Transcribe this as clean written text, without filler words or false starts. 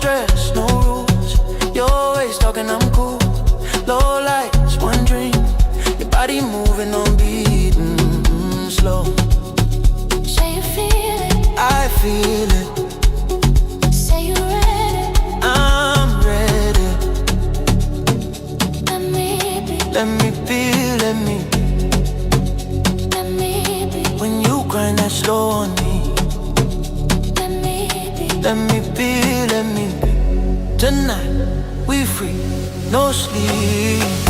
stress, no rules. You're always talking, I'm cool. Low lights, one drink. Your body moving on beat, slow. Say you feel it, I feel it. say you ready. I'm ready. Let me be, Let me be, let me. let me be, When you grind that slow on me. let me be. Let me be, let me be. Tonight, we free, no sleep.